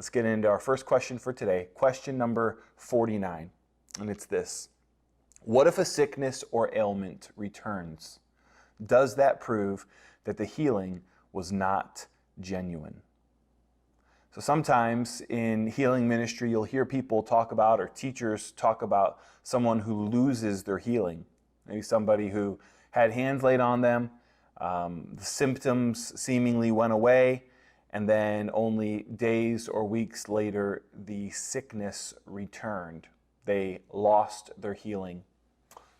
Let's get into our first question for today, question number 49, and it's this. What if a sickness or ailment returns? Does that prove that the healing was not genuine? So sometimes in healing ministry, you'll hear people talk about, or teachers talk about, someone who loses their healing. Maybe somebody who had hands laid on them, the symptoms seemingly went away, and then only days or weeks later, the sickness returned. They lost their healing.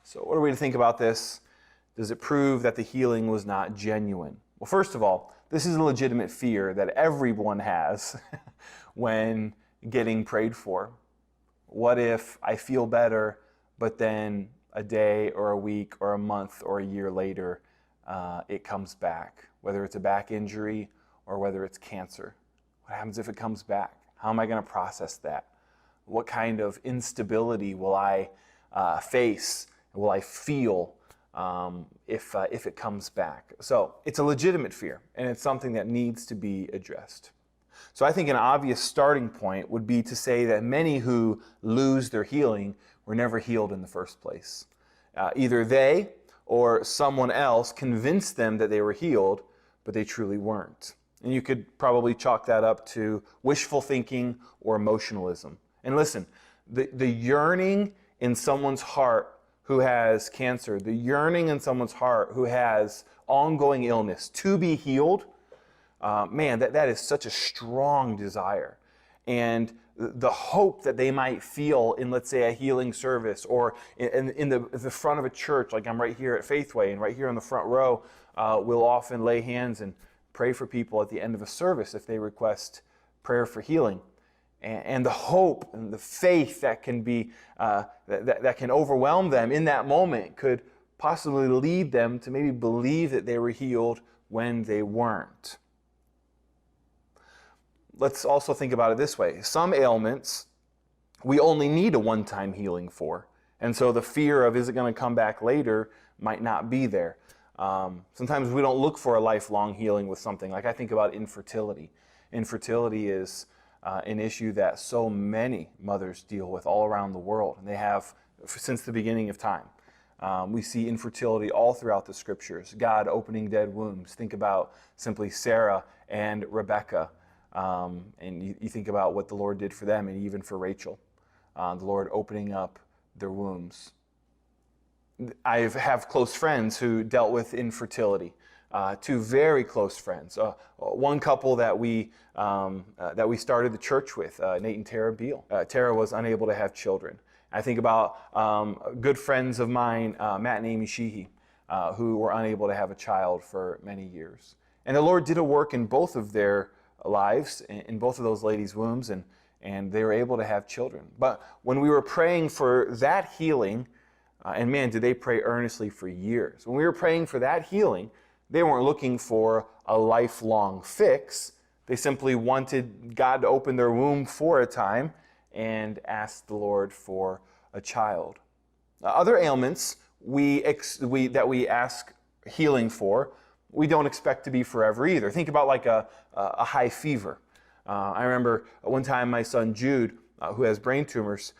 So what are we to think about this? Does it prove that the healing was not genuine? Well, first of all, this is a legitimate fear that everyone has when getting prayed for. What if I feel better, but then a day or a week or a month or a year later, it comes back, whether it's a back injury or whether it's cancer? What happens if it comes back? How am I going to process that? What kind of instability will I face? Will I feel if it comes back? So it's a legitimate fear, and it's something that needs to be addressed. So I think an obvious starting point would be to say that many who lose their healing were never healed in the first place. Either they or someone else convinced them that they were healed, but they truly weren't. And you could probably chalk that up to wishful thinking or emotionalism. And listen, the yearning in someone's heart who has cancer, the yearning in someone's heart who has ongoing illness to be healed, that is such a strong desire. And the hope that they might feel in, let's say, a healing service, or in the front of a church, like I'm right here at Faithway, and right here on the front row, we'll often lay hands and pray for people at the end of a service if they request prayer for healing. And the hope and the faith that can be that can overwhelm them in that moment could possibly lead them to maybe believe that they were healed when they weren't. Let's also think about it this way. Some ailments we only need a one-time healing for. And so the fear of is it going to come back later might not be there. Sometimes we don't look for a lifelong healing with something. Like I think about infertility. Infertility is an issue that so many mothers deal with all around the world, and they have since the beginning of time. We see infertility all throughout the scriptures. God opening dead wombs. Think about simply Sarah and Rebecca. And you think about what the Lord did for them, and even for Rachel. The Lord opening up their wombs. I have close friends who dealt with infertility. Two very close friends. One couple that we started the church with, Nate and Tara Beal. Tara was unable to have children. I think about good friends of mine, Matt and Amy Sheehy, who were unable to have a child for many years. And the Lord did a work in both of their lives, in both of those ladies' wombs, and they were able to have children. But when we were praying for that healing, and man, did they pray earnestly for years. When we were praying for that healing, they weren't looking for a lifelong fix. They simply wanted God to open their womb for a time and asked the Lord for a child. Other ailments that we ask healing for, we don't expect to be forever either. Think about like a high fever. I remember one time my son Jude, who has brain tumors,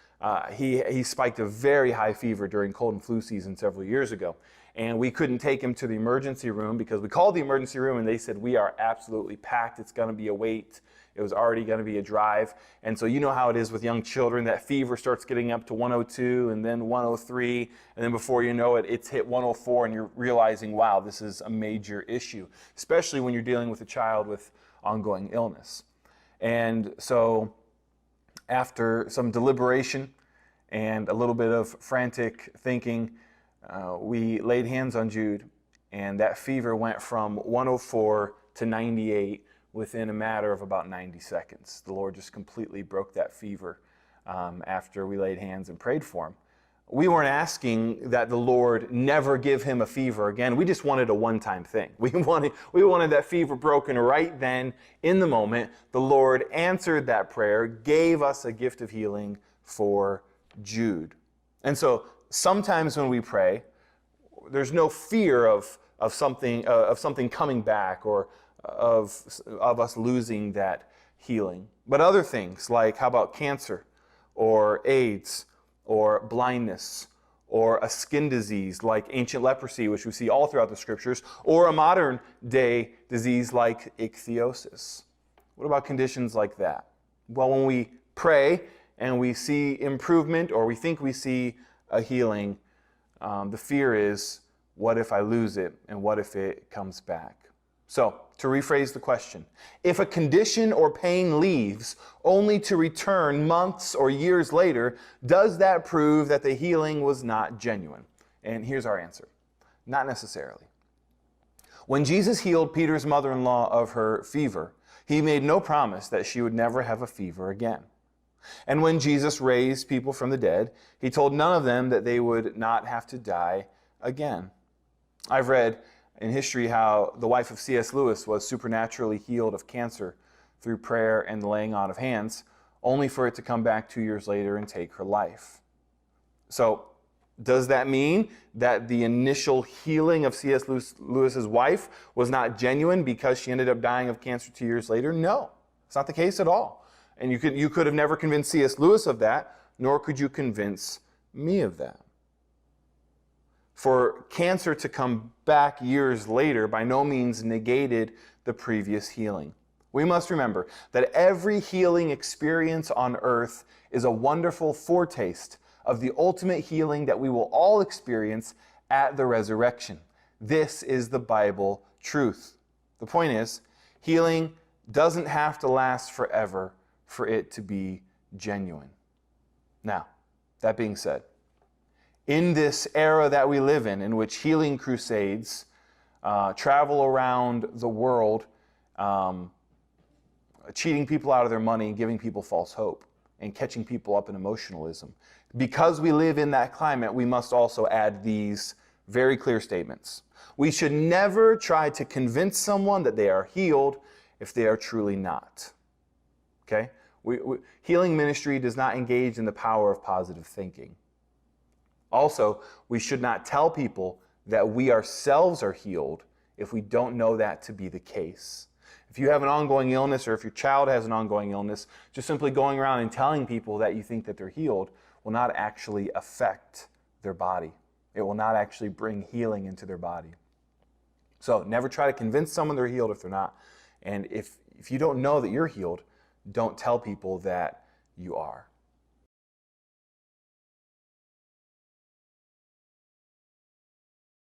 he spiked a very high fever during cold and flu season several years ago. And we couldn't take him to the emergency room because we called the emergency room and they said, we are absolutely packed. It's going to be a wait. It was already going to be a drive. And so you know how it is with young children. That fever starts getting up to 102 and then 103. And then before you know it, it's hit 104 and you're realizing, wow, this is a major issue, especially when you're dealing with a child with ongoing illness. And so after some deliberation and a little bit of frantic thinking, we laid hands on Jude, and that fever went from 104 to 98 within a matter of about 90 seconds. The Lord just completely broke that fever after we laid hands and prayed for him. We weren't asking that the Lord never give him a fever again. We just wanted a one-time thing. We wanted that fever broken right then in the moment. The Lord answered that prayer, gave us a gift of healing for Jude. And so sometimes when we pray, there's no fear of something coming back or of us losing that healing. But other things like, how about cancer or AIDS or blindness or a skin disease like ancient leprosy, which we see all throughout the scriptures, or a modern day disease like ichthyosis? What about conditions like that? Well, when we pray and we see improvement or we think we see a healing, the fear is, what if I lose it and what if it comes back? So, to rephrase the question, if a condition or pain leaves only to return months or years later, does that prove that the healing was not genuine? And here's our answer. Not necessarily. When Jesus healed Peter's mother-in-law of her fever, he made no promise that she would never have a fever again. And when Jesus raised people from the dead, he told none of them that they would not have to die again. I've read in history how the wife of C.S. Lewis was supernaturally healed of cancer through prayer and the laying on of hands, only for it to come back 2 years later and take her life. So, does that mean that the initial healing of C.S. Lewis's wife was not genuine because she ended up dying of cancer 2 years later? No, it's not the case at all. And you could have never convinced C.S. Lewis of that, nor could you convince me of that. For cancer to come back years later by no means negated the previous healing. We must remember that every healing experience on earth is a wonderful foretaste of the ultimate healing that we will all experience at the resurrection. This is the Bible truth. The point is, healing doesn't have to last forever for it to be genuine. Now, that being said, in this era that we live in which healing crusades travel around the world, cheating people out of their money, giving people false hope, and catching people up in emotionalism. Because we live in that climate, we must also add these very clear statements. We should never try to convince someone that they are healed if they are truly not. Okay? Healing ministry does not engage in the power of positive thinking. Also, we should not tell people that we ourselves are healed if we don't know that to be the case. If you have an ongoing illness or if your child has an ongoing illness, just simply going around and telling people that you think that they're healed will not actually affect their body. It will not actually bring healing into their body. So never try to convince someone they're healed if they're not. And if you don't know that you're healed, don't tell people that you are.